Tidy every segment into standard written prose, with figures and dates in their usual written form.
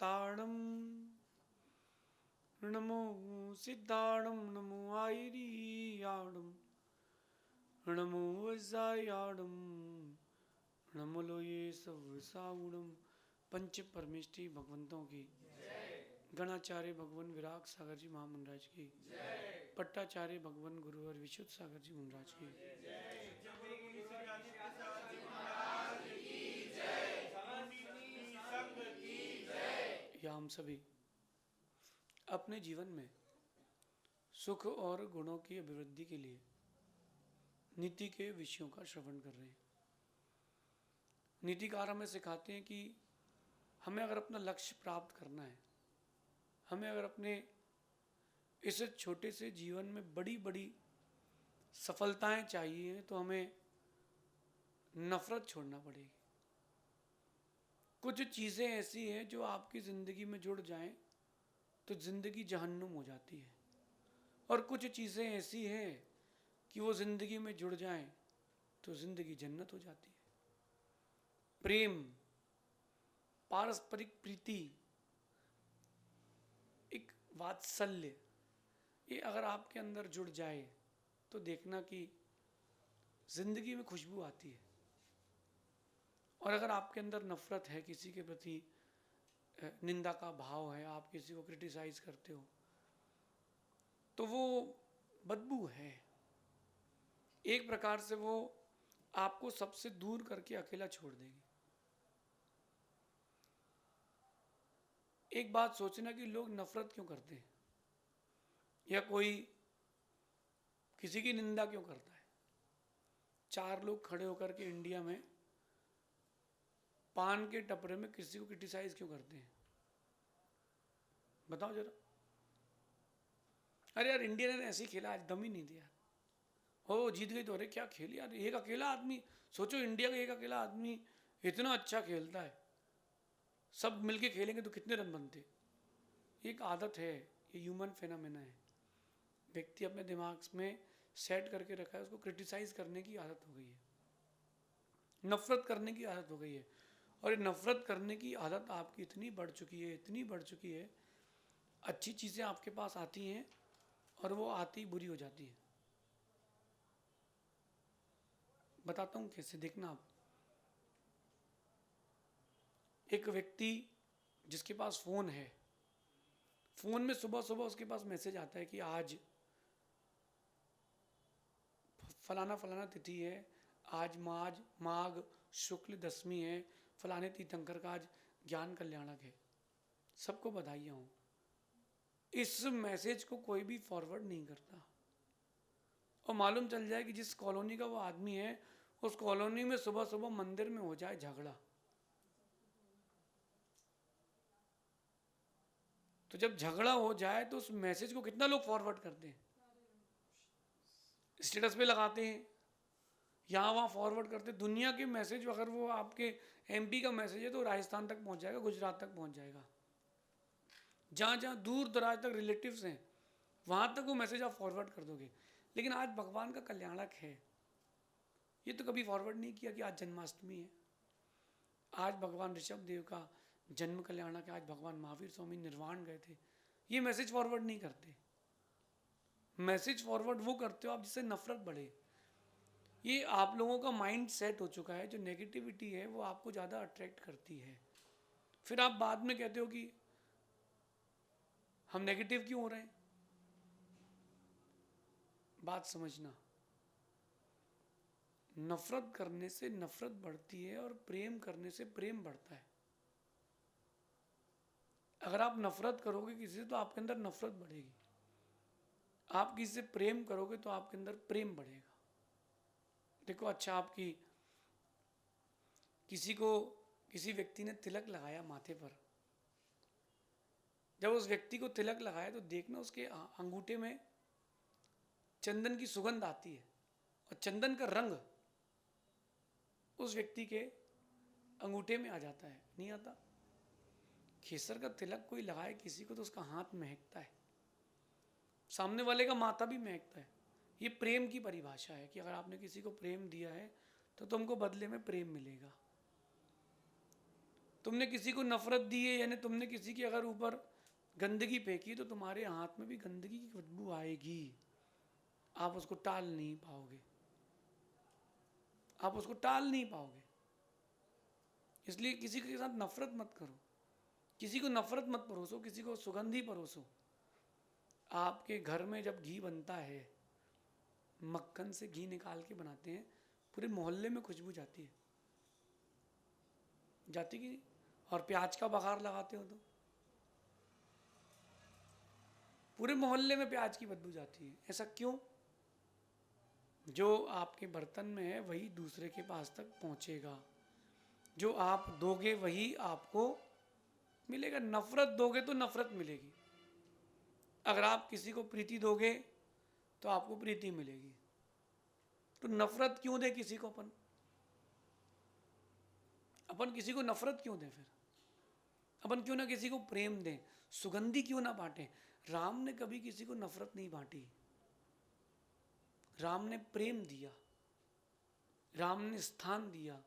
ताड़म, नमो सिद्धाड़म, नमो आयरियाड़म, नमो वज्रायाड़म, नमो लोये सवसाउड़म। पंच परमेष्टि भगवंतों की, गणाचार्य भगवान विराग सागर जी महामंडराज की, पट्टाचार्य भगवान गुरुवर विशुद्ध सागर जी महाराज की, या हम सभी अपने जीवन में सुख और गुणों की अभिवृद्धि के लिए नीति के विषयों का श्रवण कर रहे हैं। नीतिकार हमें सिखाते हैं कि हमें अगर अपना लक्ष्य प्राप्त करना है, हमें अगर अपने इस छोटे से जीवन में बड़ी बड़ी सफलताएं चाहिए तो हमें नफरत छोड़ना पड़ेगी। कुछ चीज़ें ऐसी हैं जो आपकी ज़िंदगी में जुड़ जाएं तो ज़िंदगी जहन्नुम हो जाती है, और कुछ चीज़ें ऐसी हैं कि वो ज़िंदगी में जुड़ जाएं तो ज़िंदगी जन्नत हो जाती है। प्रेम, पारस्परिक प्रीति, एक वात्सल्य, ये अगर आपके अंदर जुड़ जाए तो देखना कि ज़िंदगी में खुशबू आती है। और अगर आपके अंदर नफरत है, किसी के प्रति निंदा का भाव है, आप किसी को क्रिटिसाइज करते हो, तो वो बदबू है। एक प्रकार से वो आपको सबसे दूर करके अकेला छोड़ देगी। एक बात सोचना कि लोग नफरत क्यों करते हैं, या कोई किसी की निंदा क्यों करता है। 4 लोग खड़े होकर के इंडिया में पान के टपरे में किसी को क्रिटिसाइज क्यों करते हैं, बताओ जरा। अरे यार इंडिया ने ऐसे ही खेला, आज दम ही नहीं दिया, हो जीत गई तो अरे क्या खेली यार, एक अकेला आदमी, सोचो इंडिया का एक अकेला आदमी इतना अच्छा खेलता है, सब मिलके खेलेंगे तो कितने रन बनते। एक आदत है, ये ह्यूमन फेनोमेना है, व्यक्ति अपने दिमाग में सेट करके रखा है, उसको क्रिटिसाइज करने की आदत हो गई है, नफरत करने की आदत हो गई है। और ये नफरत करने की आदत आपकी इतनी बढ़ चुकी है, इतनी बढ़ चुकी है, अच्छी चीज़ें आपके पास आती हैं और वो आती बुरी हो जाती है। बताता हूँ कैसे, देखना आप। एक व्यक्ति जिसके पास फ़ोन है, फ़ोन में सुबह सुबह उसके पास मैसेज आता है कि आज फलाना फलाना तिथि है, आज माघ शुक्ल दशमी है, फलाने तीर्थंकर का आज ज्ञान कल्याणक है, सबको बधाइयाँ हों। इस मैसेज को कोई भी फॉरवर्ड नहीं करता, और मालूम चल जाए कि जिस कॉलोनी का वो आदमी है, उस कॉलोनी में सुबह सुबह मंदिर में हो जाए झगड़ा, तो जब झगड़ा हो जाए तो उस मैसेज को कितना लोग फॉरवर्ड करते हैं, स्टेटस पे लगाते हैं, यहाँ वहाँ फॉरवर्ड करते। दुनिया के मैसेज अगर वो आपके एमपी का मैसेज है तो राजस्थान तक पहुँच जाएगा, गुजरात तक पहुँच जाएगा, जहाँ जहाँ दूर दराज तक रिलेटिव्स हैं वहाँ तक वो मैसेज आप फॉरवर्ड कर दोगे। लेकिन आज भगवान का कल्याणक है, ये तो कभी फॉरवर्ड नहीं किया कि आज जन्माष्टमी है, आज भगवान ऋषभ देव का जन्म कल्याणक है, आज भगवान महावीर स्वामी निर्वाण गए थे, ये मैसेज फॉरवर्ड नहीं करते। मैसेज फॉरवर्ड वो करते हो आप जिससे नफरत बढ़े। ये आप लोगों का माइंड सेट हो चुका है, जो नेगेटिविटी है वो आपको ज़्यादा अट्रैक्ट करती है। फिर आप बाद में कहते हो कि हम नेगेटिव क्यों हो रहे हैं। बात समझना, नफरत करने से नफरत बढ़ती है और प्रेम करने से प्रेम बढ़ता है। अगर आप नफरत करोगे किसी से तो आपके अंदर नफरत बढ़ेगी, आप किसी से प्रेम करोगे तो आपके अंदर प्रेम बढ़ेगा। देखो, अच्छा, आपकी किसी व्यक्ति ने तिलक लगाया माथे पर, जब उस व्यक्ति को तिलक लगाया तो देखना उसके अंगूठे में चंदन की सुगंध आती है, और चंदन का रंग उस व्यक्ति के अंगूठे में आ जाता है, नहीं आता। केसर का तिलक कोई लगाए किसी को तो उसका हाथ महकता है, सामने वाले का माथा भी महकता है। ये प्रेम की परिभाषा है कि अगर आपने किसी को प्रेम दिया है तो तुमको बदले में प्रेम मिलेगा। तुमने किसी को नफरत दी है, यानी तुमने किसी के अगर ऊपर गंदगी फेंकी तो तुम्हारे हाथ में भी गंदगी की खुशबू आएगी, आप उसको टाल नहीं पाओगे, आप उसको टाल नहीं पाओगे। इसलिए किसी के साथ नफरत मत करो, किसी को नफरत मत परोसो, किसी को सुगंधी परोसो। आपके घर में जब घी बनता है, मक्खन से घी निकाल के बनाते हैं, पूरे मोहल्ले में खुशबू जाती है, जाती कि नहीं? और प्याज का बघार लगाते हो तो पूरे मोहल्ले में प्याज की बदबू जाती है। ऐसा क्यों? जो आपके बर्तन में है वही दूसरे के पास तक पहुंचेगा, जो आप दोगे वही आपको मिलेगा। नफरत दोगे तो नफरत मिलेगी, अगर आप किसी को प्रीति दोगे तो आपको प्रीति मिलेगी। तो नफरत क्यों दे किसी को? अपन किसी को नफरत क्यों दें? फिर अपन क्यों ना किसी को प्रेम दें, सुगंधी क्यों ना बांटें? राम ने कभी किसी को नफरत नहीं बांटी, राम ने प्रेम दिया, राम ने स्थान दिया,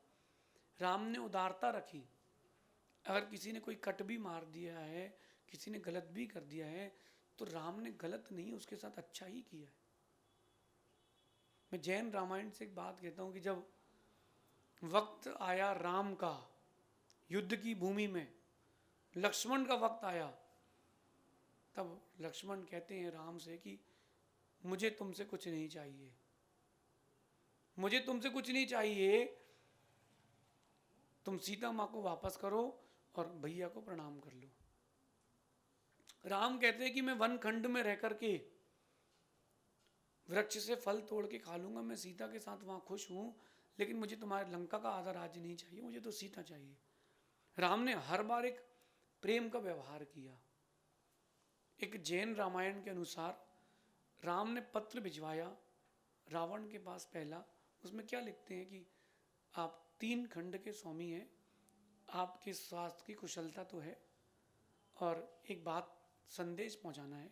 राम ने उदारता रखी। अगर किसी ने कोई कट भी मार दिया है, किसी ने गलत भी कर दिया है, तो राम ने गलत नहीं, उसके साथ अच्छा ही किया है। मैं जैन रामायण से एक बात कहता हूँ कि जब वक्त आया राम का युद्ध की भूमि में, लक्ष्मण का वक्त आया, तब लक्ष्मण कहते हैं राम से कि मुझे तुमसे कुछ नहीं चाहिए, मुझे तुमसे कुछ नहीं चाहिए, तुम सीता माँ को वापस करो और भैया को प्रणाम कर लो। राम कहते हैं कि मैं वन खंड में रह करके वृक्ष से फल तोड़ के खा लूंगा, मैं सीता के साथ वहां खुश हूं, लेकिन मुझे तुम्हारे लंका का आधा राज्य नहीं चाहिए, मुझे तो सीता चाहिए। राम ने हर बार एक प्रेम का व्यवहार किया। एक जैन रामायण के अनुसार राम ने पत्र भिजवाया रावण के पास पहला, उसमें क्या लिखते हैं कि आप 3 खंड के स्वामी हैं, आपके स्वास्थ्य की कुशलता तो है, और एक बात संदेश पहुंचाना है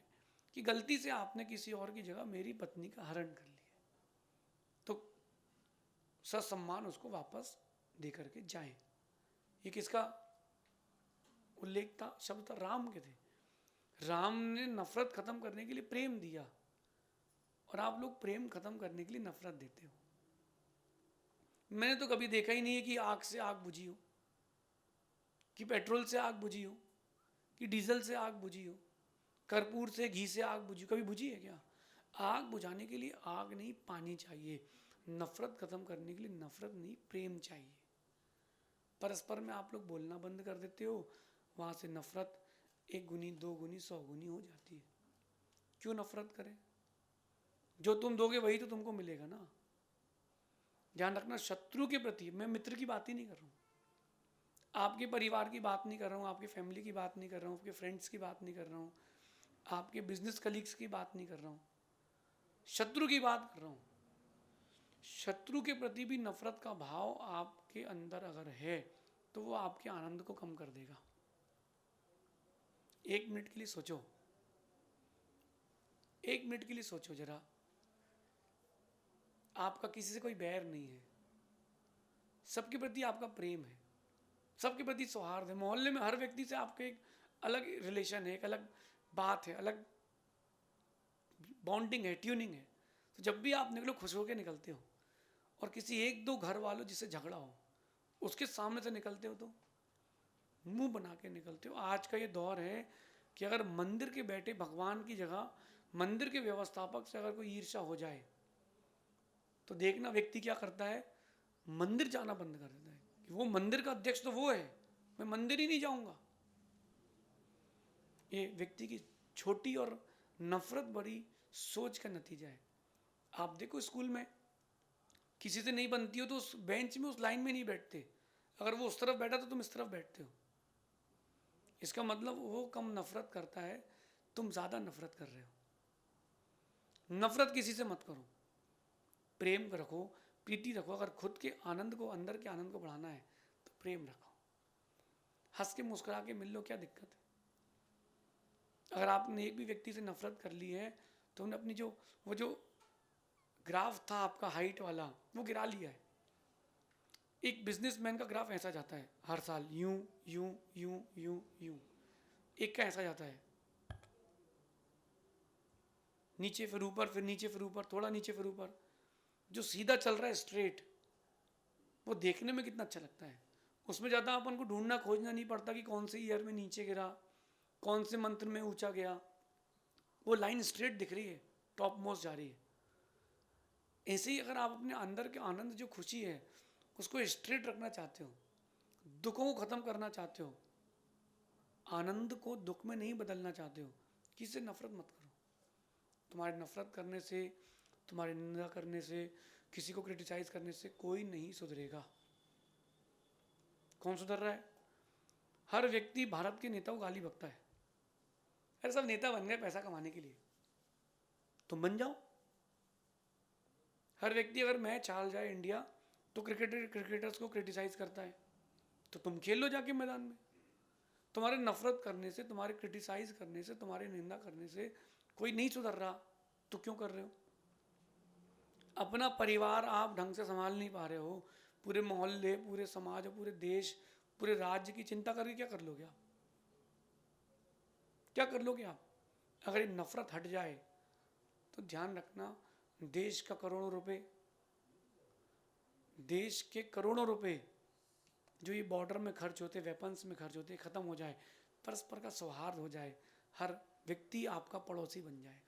कि गलती से आपने किसी और की जगह मेरी पत्नी का हरण कर लिया, तो ससम्मान उसको वापस दे करके जाएं। ये किसका उल्लेख था? शब्द राम के थे। राम ने नफरत खत्म करने के लिए प्रेम दिया, और आप लोग प्रेम खत्म करने के लिए नफरत देते हो। मैंने तो कभी देखा ही नहीं है कि आग से आग बुझी हो, कि पेट्रोल से आग बुझी हो, कि डीजल से आग बुझी हो, कर्पूर से घी से आग बुझी, कभी बुझी है क्या? आग बुझाने के लिए आग नहीं, पानी चाहिए। नफरत खत्म करने के लिए नफरत नहीं, प्रेम चाहिए। परस्पर में आप लोग बोलना बंद कर देते हो, वहां से नफरत 1 गुनी 2 गुनी 100 गुनी हो जाती है। क्यों नफरत करें? जो तुम दोगे वही तो तुमको मिलेगा ना। ध्यान रखना, शत्रु के प्रति, मैं मित्र की बात ही नहीं कर रहा हूं, आपके परिवार की बात नहीं कर रहा हूं, आपकी फैमिली की बात नहीं कर रहा हूं, आपके फ्रेंड्स की बात नहीं कर रहा हूं, आपके बिजनेस कलीग्स की बात नहीं कर रहा हूं, शत्रु की बात कर रहा हूं। शत्रु के प्रति भी नफरत का भाव आपके अंदर अगर है तो वो आपके आनंद को कम कर देगा। 1 मिनट के लिए सोचो, 1 मिनट के लिए सोचो जरा, आपका किसी से कोई बैर नहीं है, सबके प्रति आपका प्रेम है, सबके प्रति सौहार्द है, मोहल्ले में हर व्यक्ति से आपके एक अलग रिलेशन है, एक अलग बात है, अलग बॉन्डिंग है, ट्यूनिंग है। तो जब भी आप निकलो खुश होकर निकलते हो, और किसी 1-2 घर वालों जिससे झगड़ा हो उसके सामने से निकलते हो तो मुंह बना के निकलते हो। आज का ये दौर है कि अगर मंदिर के बैठे भगवान की जगह मंदिर के व्यवस्थापक से अगर कोई ईर्ष्या हो जाए तो देखना व्यक्ति क्या करता है, मंदिर जाना बंद कर देता है कि वो मंदिर का अध्यक्ष तो वो है, मैं मंदिर ही नहीं जाऊंगा। ये व्यक्ति की छोटी और नफरत भरी सोच का नतीजा है। आप देखो स्कूल में किसी से नहीं बनती हो तो उस बेंच में, उस लाइन में नहीं बैठते, अगर वो उस तरफ बैठा तो तुम इस तरफ बैठते हो। इसका मतलब वो कम नफरत करता है, तुम ज्यादा नफरत कर रहे हो। नफरत किसी से मत करो, प्रेम रखो, प्रीति रखो। अगर खुद के आनंद को, अंदर के आनंद को बढ़ाना है तो प्रेम रखो, हंस के मुस्कुरा के मिल लो, क्या दिक्कत है? अगर आपने एक भी व्यक्ति से नफरत कर ली है तो उन्हें अपनी वो जो ग्राफ था आपका हाइट वाला वो गिरा लिया है। एक बिजनेसमैन का ग्राफ ऐसा जाता है हर साल, यूं यूं यूं यूं यूं, एक का ऐसा जाता है, नीचे फिर ऊपर, फिर नीचे फिर ऊपर, थोड़ा नीचे फिर ऊपर। जो सीधा चल रहा है स्ट्रेट, वो देखने में कितना अच्छा लगता है। उसमें ज़्यादा अपन को ढूंढना खोजना नहीं पड़ता कि कौन से ईयर में नीचे गिरा, कौन से मंत्र में ऊंचा गया। वो लाइन स्ट्रेट दिख रही है, टॉप मोस्ट जा रही है। ऐसे ही अगर आप अपने अंदर के आनंद, जो खुशी है, उसको स्ट्रेट रखना चाहते हो, दुखों को खत्म करना चाहते हो, आनंद को दुख में नहीं बदलना चाहते हो, किसी से नफरत मत करो। तुम्हारे नफरत करने से, तुम्हारी निंदा करने से, किसी को क्रिटिसाइज करने से कोई नहीं सुधरेगा। कौन सुधर रहा है? हर व्यक्ति भारत के नेता को गाली बकता है। अरे सब नेता बन गए पैसा कमाने के लिए, तुम बन जाओ। हर व्यक्ति अगर मैच हार जाए इंडिया तो क्रिकेटर्स को क्रिटिसाइज करता है, तो तुम खेल लो जाके मैदान में। तुम्हारे नफरत करने से, तुम्हारे क्रिटिसाइज करने से, तुम्हारी निंदा करने से कोई नहीं सुधर रहा, तो क्यों कर रहे हो? अपना परिवार आप ढंग से संभाल नहीं पा रहे हो, पूरे मोहल्ले, पूरे समाज, पूरे देश, पूरे राज्य की चिंता करके क्या कर लोगे आप? क्या कर लोगे आप? अगर ये नफरत हट जाए तो ध्यान रखना, देश का करोड़ों रुपए, देश के करोड़ों रुपए जो ये बॉर्डर में खर्च होते, वेपन्स में खर्च होते, खत्म हो जाए, परस्पर का सौहार्द हो जाए, हर व्यक्ति आपका पड़ोसी बन जाएगा।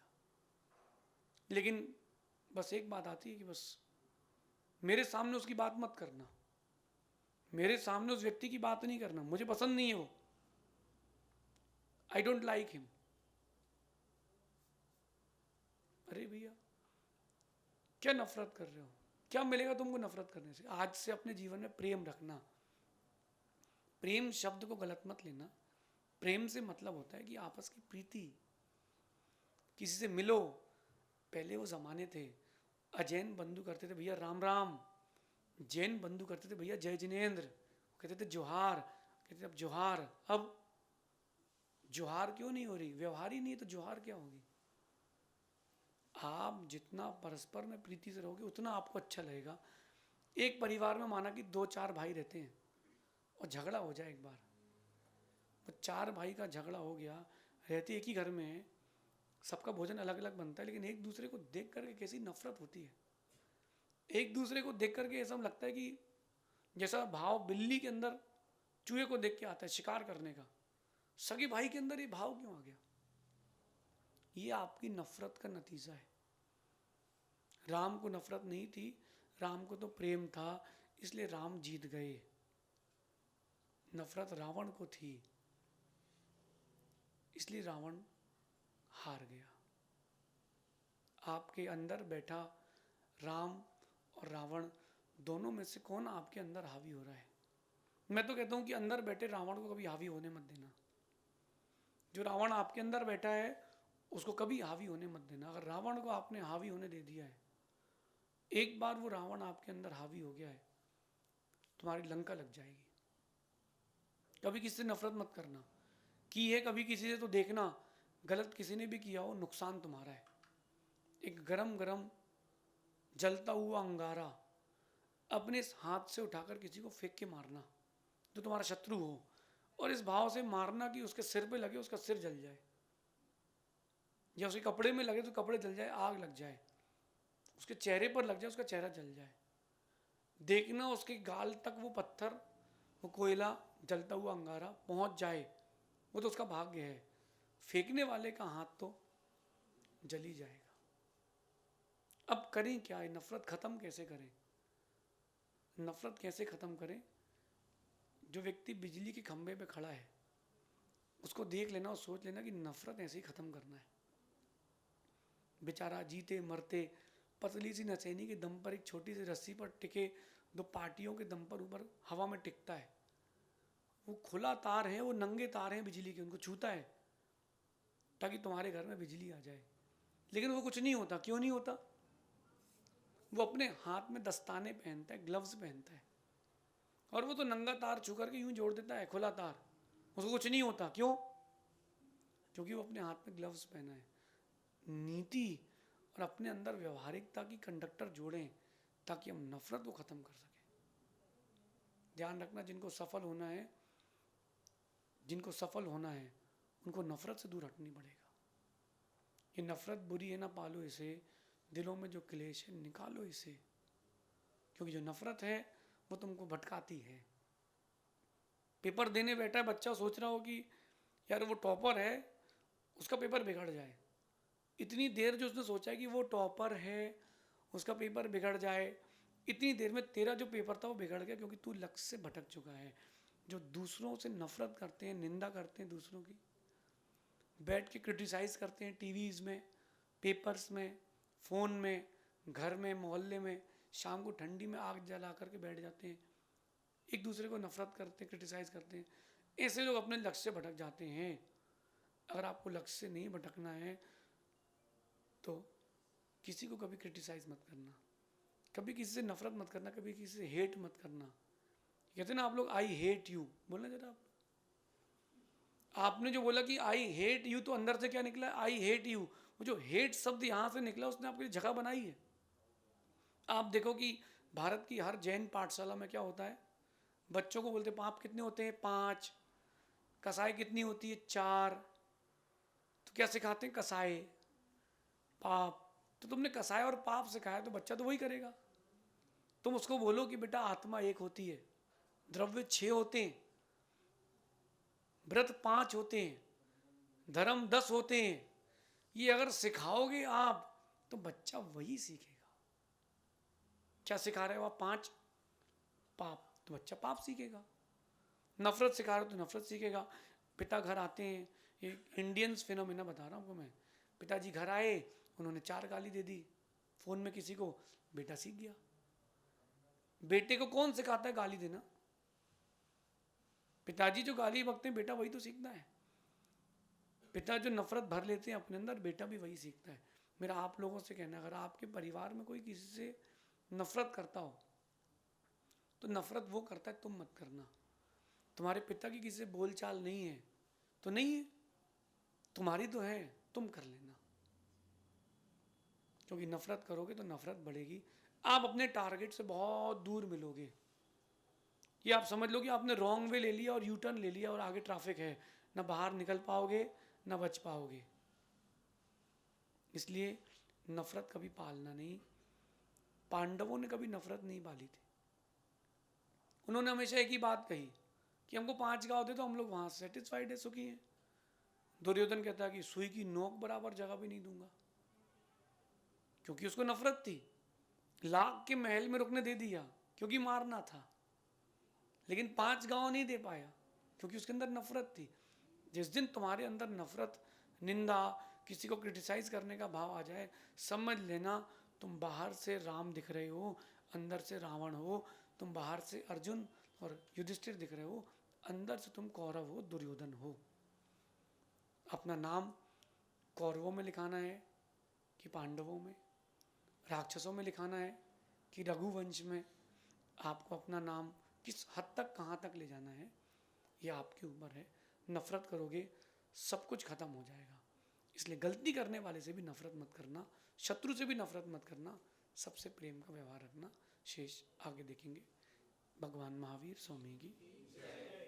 लेकिन बस एक बात आती है कि बस मेरे सामने उसकी बात मत करना, मेरे सामने उस व्यक्ति की बात नहीं करना, मुझे पसंद नहीं है वो, आई डोंट लाइक हिम। अरे भैया, क्या नफरत कर रहे हो? क्या मिलेगा तुमको नफरत करने से? आज से अपने जीवन में प्रेम रखना। प्रेम शब्द को गलत मत लेना। प्रेम से मतलब होता है कि आपस की प्रीति, किसी से मिलो। पहले वो जमाने थे, अजैन बंधु करते थे भैया राम राम, जैन बंधु करते थे भैया जय जिनेन्द्र, कहते थे जोहार, कहते थे अब जोहार। अब जोहार क्यों नहीं हो रही? व्यवहार ही नहीं है तो जोहार क्या होगी? आप जितना परस्पर में प्रीति से रहोगे उतना आपको अच्छा लगेगा। एक परिवार में माना कि 2-4 भाई रहते हैं और झगड़ा हो जाए एक बार, तो 4 भाई का झगड़ा हो गया, रहते एक ही घर में है, सबका भोजन अलग अलग बनता है, लेकिन एक दूसरे को देख करके कैसी नफरत होती है। एक दूसरे को देख करके ऐसा लगता है कि जैसा भाव बिल्ली के अंदर चूहे को देख के आता है शिकार करने का, सगे भाई के अंदर ये भाव क्यों आ गया? ये आपकी नफरत का नतीजा है। राम को नफरत नहीं थी, राम को तो प्रेम था, इसलिए राम जीत गए। नफरत रावण को थी, इसलिए रावण हार गया। आपके अंदर बैठा राम और रावण, दोनों में से कौन आपके अंदर हावी हो रहा है? मैं तो कहता हूं कि अंदर बैठे रावण को कभी हावी होने मत देना। जो रावण आपके अंदर बैठा है उसको कभी हावी होने मत देना। अगर रावण को आपने हावी होने दे दिया है, एक बार वो रावण आपके अंदर हावी हो गया है, तुम्हारी लंका लग जाएगी। कभी किसी से नफरत मत करना। की है कभी किसी से तो देखना, गलत किसी ने भी किया हो, नुकसान तुम्हारा है। एक गरम गरम जलता हुआ अंगारा अपने हाथ से उठाकर किसी को फेंक के मारना जो तुम्हारा शत्रु हो, और इस भाव से मारना कि उसके सिर पे लगे, उसका सिर जल जाए, या उसके कपड़े में लगे तो कपड़े जल जाए, आग लग जाए, उसके चेहरे पर लग जाए, उसका चेहरा जल जाए। देखना उसके गाल तक वो पत्थर, वो कोयला, जलता हुआ अंगारा पहुंच जाए, वो तो उसका भाग्य है। फेंकने वाले का हाथ तो जल ही जाएगा। अब करें क्या? नफरत खत्म कैसे करें? नफरत कैसे खत्म करें? जो व्यक्ति बिजली के खंभे पे खड़ा है उसको देख लेना और सोच लेना कि नफरत ऐसे ही खत्म करना है। बेचारा जीते मरते पतली सी नचैनी के दम पर, एक छोटी सी रस्सी पर टिके, 2 पार्टियों के दम पर ऊपर हवा में टिकता है। वो खुला तार है, वो नंगे तार हैं बिजली के, उनको छूता है ताकि तुम्हारे घर में बिजली आ जाए, लेकिन वो कुछ नहीं होता। क्यों नहीं होता? वो अपने हाथ में दस्ताने पहनता है, ग्लव्स पहनता है, और वो तो नंगा तार छू करके यूं जोड़ देता है, खुला तार, उसको कुछ नहीं होता। क्यों? क्योंकि वो अपने हाथ में ग्लव्स पहना है। नीति और अपने अंदर व्यवहारिकता की कंडक्टर जोड़ें ताकि हम नफरत को खत्म कर सकें। ध्यान रखना, जिनको सफल होना है, उनको नफरत से दूर हटनी पड़ेगा। ये नफरत बुरी है ना, पालो इसे, दिलों में जो क्लेश है निकालो इसे, क्योंकि जो नफरत है वो तुमको भटकाती है। पेपर देने बैठा है बच्चा, सोच रहा हो कि यार वो टॉपर है, उसका पेपर बिगड़ जाए। इतनी देर जो उसने सोचा है कि वो टॉपर है, उसका पेपर बिगड़ जाए, इतनी देर में तेरा जो पेपर था वो बिगड़ गया, क्योंकि तू लक्ष्य से भटक चुका है। जो दूसरों से नफरत करते हैं, निंदा करते हैं दूसरों की, बैठ के क्रिटिसाइज करते हैं टीवीज़ में, पेपर्स में, फ़ोन में, घर में, मोहल्ले में, शाम को ठंडी में आग जला करके बैठ जाते हैं, एक दूसरे को नफरत करते हैं, क्रिटिसाइज करते हैं। ऐसे लोग अपने लक्ष्य से भटक जाते हैं। अगर आपको लक्ष्य से नहीं भटकना है तो किसी को कभी क्रिटिसाइज मत करना, कभी किसी से नफरत मत करना, कभी किसी से हेट मत करना। कहते हैं ना आप लोग, आई हेट यू, बोलना जरा आप। आपने जो बोला कि आई हेट यू, तो अंदर से क्या निकला? I hate you. वो जो हेट शब्द यहाँ से निकला, उसने आपके लिए जगह बनाई है। आप देखो कि भारत की हर जैन पाठशाला में क्या होता है, बच्चों को बोलते पाप कितने होते हैं? 5। कसाई कितनी होती है? 4। तो क्या सिखाते हैं? कसाई, पाप। तो तुमने कसाई और पाप सिखाया तो बच्चा तो वही करेगा। तुम उसको बोलो कि बेटा आत्मा एक होती है, द्रव्य 6 होते हैं, व्रत 5 होते हैं, धर्म 10 होते हैं। ये अगर सिखाओगे आप तो बच्चा वही सीखेगा। क्या सिखा रहे हो आप? 5 पाप, तो बच्चा पाप सीखेगा। नफरत सिखा रहे हो तो नफरत सीखेगा। पिता घर आते हैं, ये इंडियंस फिनोमिना बता रहा हूँ आपको मैं। पिताजी घर आए, उन्होंने 4 गाली दे दी फोन में किसी को, बेटा सीख गया। बेटे को कौन सिखाता है गाली देना? पिताजी जो गाली बकते हैं, बेटा वही तो सीखता है। पिता जो नफरत भर लेते हैं अपने अंदर, बेटा भी वही सीखता है। मेरा आप लोगों से कहना है, अगर आपके परिवार में कोई किसी से नफरत करता हो तो नफरत वो करता है, तुम मत करना। तुम्हारे पिता की किसी से बोलचाल नहीं है तो नहीं है, तुम्हारी तो है, तुम कर लेना। क्योंकि नफरत करोगे तो नफरत बढ़ेगी, आप अपने टारगेट से बहुत दूर मिलोगे। ये आप समझ लो कि आपने रॉन्ग वे ले लिया और यू टर्न ले लिया और आगे ट्रैफिक है, ना बाहर निकल पाओगे ना बच पाओगे। इसलिए नफरत कभी पालना नहीं। पांडवों ने कभी नफरत नहीं पाली थी। उन्होंने हमेशा एक ही बात कही कि हमको 5 गांव दे तो हम लोग वहां सेटिस्फाइड है, सुखी हैं। दुर्योधन कहता है कि सुई की नोक बराबर जगह भी नहीं दूंगा, क्योंकि उसको नफरत थी। लाख के महल में रुकने दे दिया क्योंकि मारना था, लेकिन 5 गांव नहीं दे पाया क्योंकि उसके अंदर नफरत थी। जिस दिन तुम्हारे अंदर नफरत, निंदा, किसी को क्रिटिसाइज करने का भाव आ जाए, समझ लेना तुम बाहर से राम दिख रहे हो, अंदर से रावण हो। तुम बाहर से अर्जुन और युधिष्ठिर दिख रहे हो, अंदर से तुम कौरव हो, दुर्योधन हो। अपना नाम कौरवों में लिखाना है कि पांडवों में, राक्षसों में लिखाना है कि रघुवंश में। आपको अपना नाम किस हद तक, कहाँ तक ले जाना है, ये आपके ऊपर है। नफरत करोगे सब कुछ खत्म हो जाएगा। इसलिए गलती करने वाले से भी नफरत मत करना, शत्रु से भी नफरत मत करना, सबसे प्रेम का व्यवहार रखना। शेष आगे देखेंगे। भगवान महावीर स्वामी की